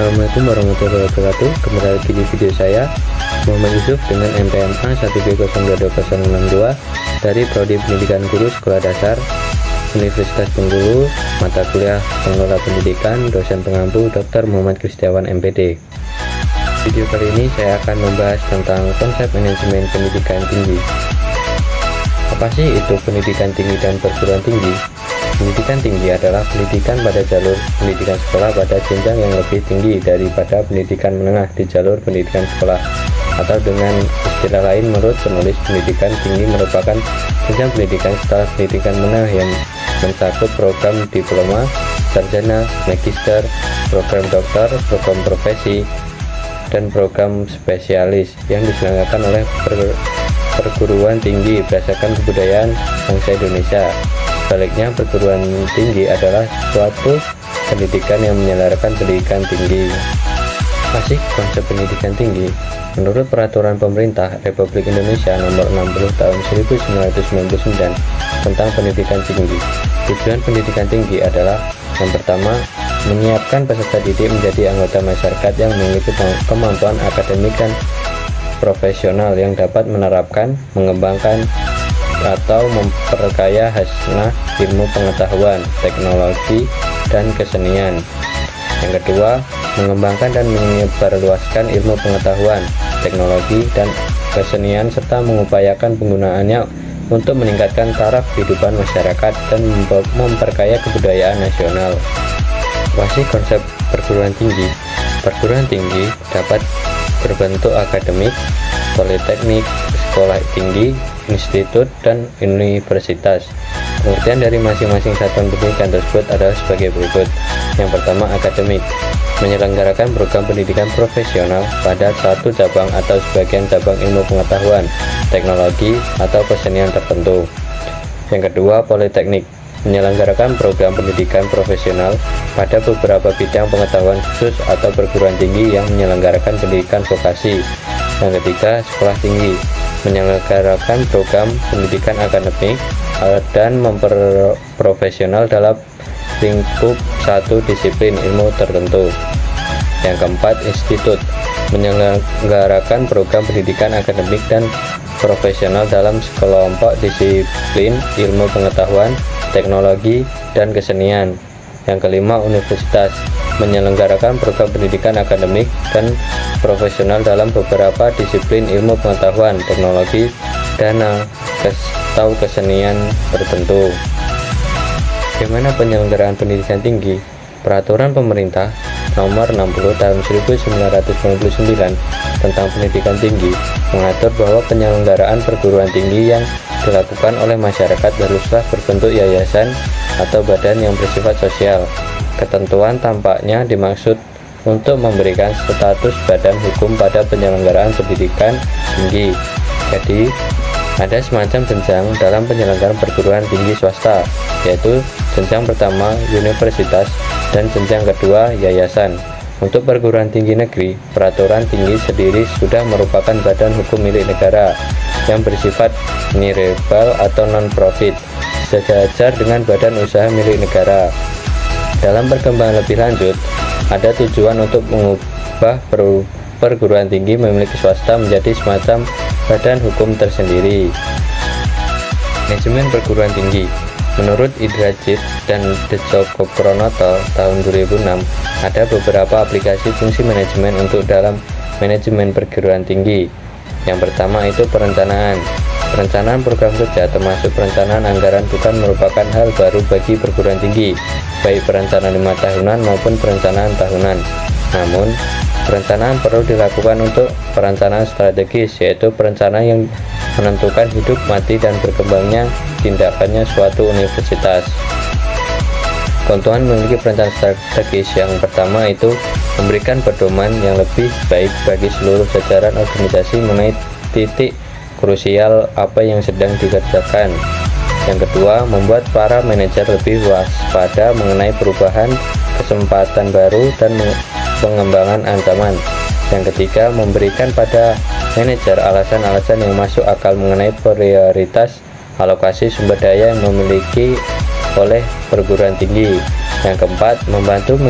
Assalamualaikum warahmatullahi wabarakatuh. Kembali lagi di video saya, Muhammad Yusuf dengan NPMA 1B022062 dari Prodi Pendidikan Guru Sekolah Dasar Universitas Bengkulu, mata kuliah Pengelola Pendidikan, dosen pengampu Dr. Muhammad Kristiawan MPD. Video kali ini saya akan membahas tentang konsep manajemen pendidikan tinggi. Apa sih itu pendidikan tinggi dan perguruan tinggi? Pendidikan tinggi adalah pendidikan pada jalur pendidikan sekolah pada jenjang yang lebih tinggi daripada pendidikan menengah di jalur pendidikan sekolah, atau dengan istilah lain menurut penulis, pendidikan tinggi merupakan jenjang pendidikan setelah pendidikan menengah yang mencakup program diploma, sarjana, magister, program doktor, program profesi, dan program spesialis yang diselenggarakan oleh perguruan tinggi berdasarkan kebudayaan bangsa Indonesia. Sebaliknya, perguruan tinggi adalah suatu pendidikan yang menyelenggarakan pendidikan tinggi. Apa sih konsep pendidikan tinggi? Menurut Peraturan Pemerintah Republik Indonesia Nomor 60 Tahun 1999 tentang pendidikan tinggi, tujuan pendidikan tinggi adalah yang pertama, menyiapkan peserta didik menjadi anggota masyarakat yang memiliki kemampuan akademik dan profesional yang dapat menerapkan, mengembangkan, atau memperkaya hasanah ilmu pengetahuan, teknologi, dan kesenian. Yang kedua, mengembangkan dan menyebarluaskan ilmu pengetahuan, teknologi, dan kesenian serta mengupayakan penggunaannya untuk meningkatkan taraf kehidupan masyarakat dan memperkaya kebudayaan nasional. Apa sih konsep perguruan tinggi? Perguruan tinggi dapat berbentuk akademik, politeknik, sekolah tinggi, institut, dan universitas. Pengertian dari masing-masing satuan pendidikan tersebut adalah sebagai berikut. Yang pertama, akademik, menyelenggarakan program pendidikan profesional pada satu cabang atau sebagian cabang ilmu pengetahuan, teknologi, atau kesenian tertentu. Yang kedua, politeknik, menyelenggarakan program pendidikan profesional pada beberapa bidang pengetahuan khusus atau perguruan tinggi yang menyelenggarakan pendidikan vokasi. Yang ketiga, sekolah tinggi, menyelenggarakan program pendidikan akademik dan memperprofesional dalam lingkup satu disiplin ilmu tertentu. Yang keempat, institut, menyelenggarakan program pendidikan akademik dan profesional dalam sekelompok disiplin ilmu pengetahuan, teknologi, dan kesenian. Yang kelima, universitas, menyelenggarakan program pendidikan akademik dan profesional dalam beberapa disiplin ilmu pengetahuan, teknologi, dan atau kesenian tertentu. Bagaimana penyelenggaraan pendidikan tinggi? Peraturan Pemerintah Nomor 60 Tahun 1999 tentang pendidikan tinggi mengatur bahwa penyelenggaraan perguruan tinggi yang dilakukan oleh masyarakat haruslah berbentuk yayasan atau badan yang bersifat sosial. Ketentuan tampaknya dimaksud untuk memberikan status badan hukum pada penyelenggaraan pendidikan tinggi. Jadi, ada semacam jenjang dalam penyelenggaraan perguruan tinggi swasta, yaitu jenjang pertama universitas dan jenjang kedua yayasan. Untuk perguruan tinggi negeri, peraturan tinggi sendiri sudah merupakan badan hukum milik negara yang bersifat niribal atau non-profit, sejajar dengan badan usaha milik negara. Dalam perkembangan lebih lanjut, ada tujuan untuk mengubah perguruan tinggi memiliki swasta menjadi semacam badan hukum tersendiri. Manajemen perguruan tinggi. Menurut Indrajit dan Djoko tahun 2006, ada beberapa aplikasi fungsi manajemen untuk dalam manajemen perguruan tinggi. Yang pertama itu perencanaan. Perencanaan program kerja termasuk perencanaan anggaran bukan merupakan hal baru bagi perguruan tinggi, baik perencanaan 5 tahunan maupun perencanaan tahunan. Namun, perencanaan perlu dilakukan untuk perencanaan strategis, yaitu perencanaan yang menentukan hidup, mati, dan berkembangnya tindakannya suatu universitas. Keuntungan memiliki perencanaan strategis yang pertama itu memberikan pedoman yang lebih baik bagi seluruh jajaran organisasi mengenai titik krusial apa yang sedang dikerjakan. Yang kedua, membuat para manajer lebih waspada mengenai perubahan, kesempatan baru, dan pengembangan ancaman. Yang ketiga, memberikan pada manajer alasan-alasan yang masuk akal mengenai prioritas alokasi sumber daya yang memiliki oleh perguruan tinggi. Yang keempat, membantu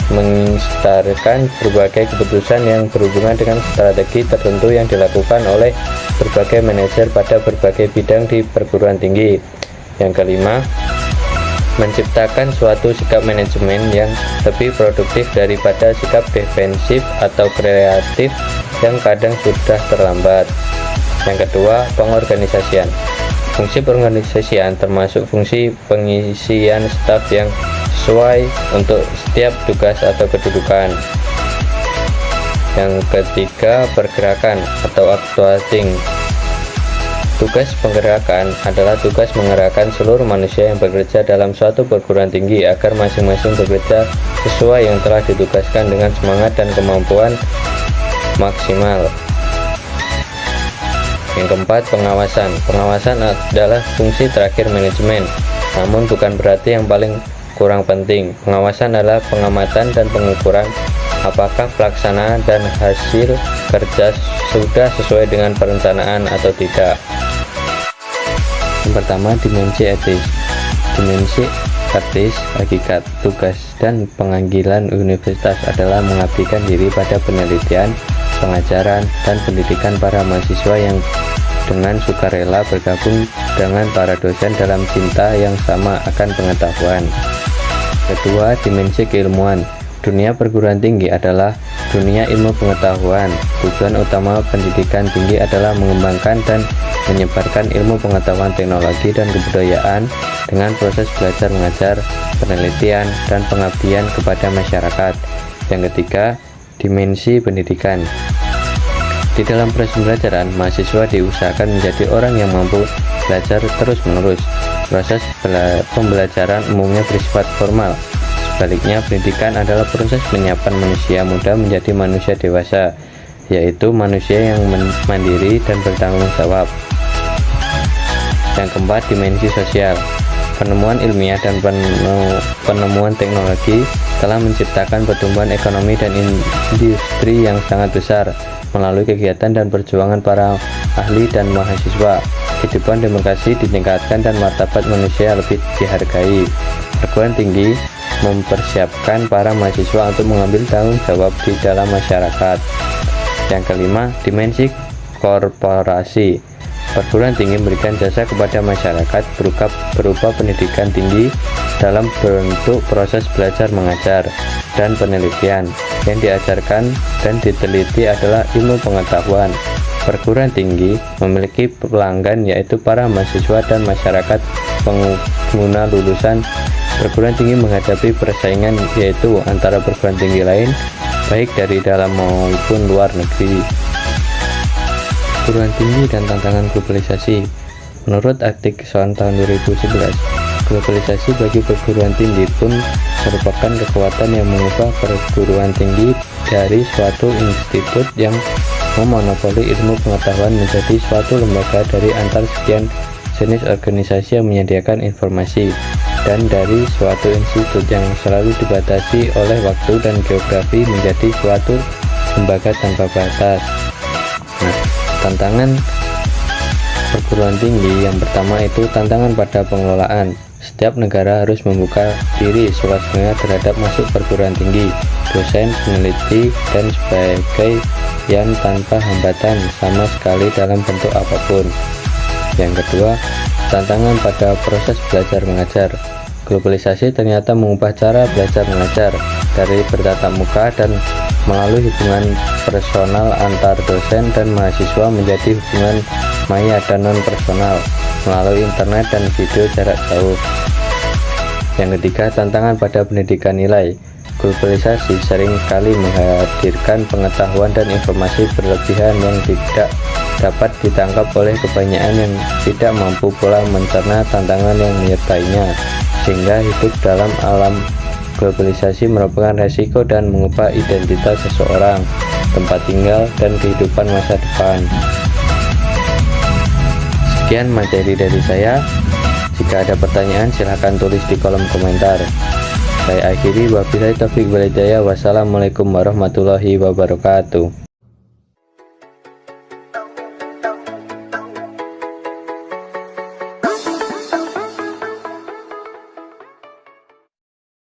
menginstarkan berbagai keputusan yang berhubungan dengan strategi tertentu yang dilakukan oleh berbagai manajer pada berbagai bidang di perguruan tinggi. Yang kelima, menciptakan suatu sikap manajemen yang lebih produktif daripada sikap defensif atau kreatif yang kadang sudah terlambat. Yang kedua, pengorganisasian. Fungsi pengorganisasian termasuk fungsi pengisian staf yang sesuai untuk setiap tugas atau kedudukan. Yang ketiga, pergerakan atau actuating. Tugas penggerakan adalah tugas mengerahkan seluruh manusia yang bekerja dalam suatu perguruan tinggi agar masing-masing bekerja sesuai yang telah ditugaskan dengan semangat dan kemampuan maksimal. Yang keempat, pengawasan. Pengawasan adalah fungsi terakhir manajemen, namun bukan berarti yang paling kurang penting. Pengawasan adalah pengamatan dan pengukuran apakah pelaksanaan dan hasil kerja sudah sesuai dengan perencanaan atau tidak. Yang pertama, dimensi etis. Dimensi etis, hakikat, tugas, dan panggilan universitas adalah mengabdikan diri pada penelitian, pengajaran, dan pendidikan para mahasiswa yang dengan sukarela bergabung dengan para dosen dalam cinta yang sama akan pengetahuan. Kedua, dimensi keilmuan. Dunia perguruan tinggi adalah dunia ilmu pengetahuan. Tujuan utama pendidikan tinggi adalah mengembangkan dan menyebarkan ilmu pengetahuan, teknologi, dan kebudayaan dengan proses belajar mengajar, penelitian, dan pengabdian kepada masyarakat. Yang ketiga, dimensi pendidikan. Di dalam proses pembelajaran, mahasiswa diusahakan menjadi orang yang mampu belajar terus-menerus. Proses pembelajaran umumnya bersifat formal. Sebaliknya, pendidikan adalah proses penyiapan manusia muda menjadi manusia dewasa, yaitu manusia yang mandiri dan bertanggung jawab. Yang keempat, dimensi sosial. Penemuan ilmiah dan penemuan teknologi telah menciptakan pertumbuhan ekonomi dan industri yang sangat besar. Melalui kegiatan dan perjuangan para ahli dan mahasiswa, kehidupan demokrasi ditingkatkan dan martabat manusia lebih dihargai. Perguruan tinggi mempersiapkan para mahasiswa untuk mengambil tanggung jawab di dalam masyarakat. Yang kelima, dimensi korporasi. Perguruan tinggi memberikan jasa kepada masyarakat berupa pendidikan tinggi dalam bentuk proses belajar mengajar dan penelitian. Yang diajarkan dan diteliti adalah ilmu pengetahuan. Perguruan tinggi memiliki pelanggan, yaitu para mahasiswa dan masyarakat pengguna lulusan. Perguruan tinggi menghadapi persaingan, yaitu antara perguruan tinggi lain, baik dari dalam maupun luar negeri. Perguruan tinggi dan tantangan globalisasi. Menurut Atkinson tahun 2011, globalisasi bagi perguruan tinggi pun merupakan kekuatan yang mengubah perguruan tinggi dari suatu institut yang memonopoli ilmu pengetahuan menjadi suatu lembaga dari antar sekian jenis organisasi yang menyediakan informasi, dan dari suatu institut yang selalu dibatasi oleh waktu dan geografi menjadi suatu lembaga tanpa batas. Nah, tantangan perguruan tinggi yang pertama itu tantangan pada pengelolaan. Setiap negara harus membuka diri seluas-luasnya terhadap masuk perguruan tinggi, dosen, peneliti, dan sebagainya tanpa hambatan sama sekali dalam bentuk apapun. Yang kedua, tantangan pada proses belajar mengajar. Globalisasi ternyata mengubah cara belajar mengajar dari bertatap muka dan melalui hubungan personal antar dosen dan mahasiswa menjadi hubungan maya dan non-personal melalui internet dan video jarak jauh. Yang ketiga, tantangan pada pendidikan nilai. Globalisasi sering kali menghadirkan pengetahuan dan informasi berlebihan yang tidak dapat ditangkap oleh kebanyakan yang tidak mampu pula mencerna tantangan yang menyertainya, sehingga hidup dalam alam globalisasi merupakan resiko dan mengubah identitas seseorang, tempat tinggal, dan kehidupan masa depan. Sekian materi dari saya. Jika ada pertanyaan silahkan tulis di kolom komentar. Saya akhiri, wabillahi taufiq wal hidayah. Wassalamualaikum warahmatullahi wabarakatuh.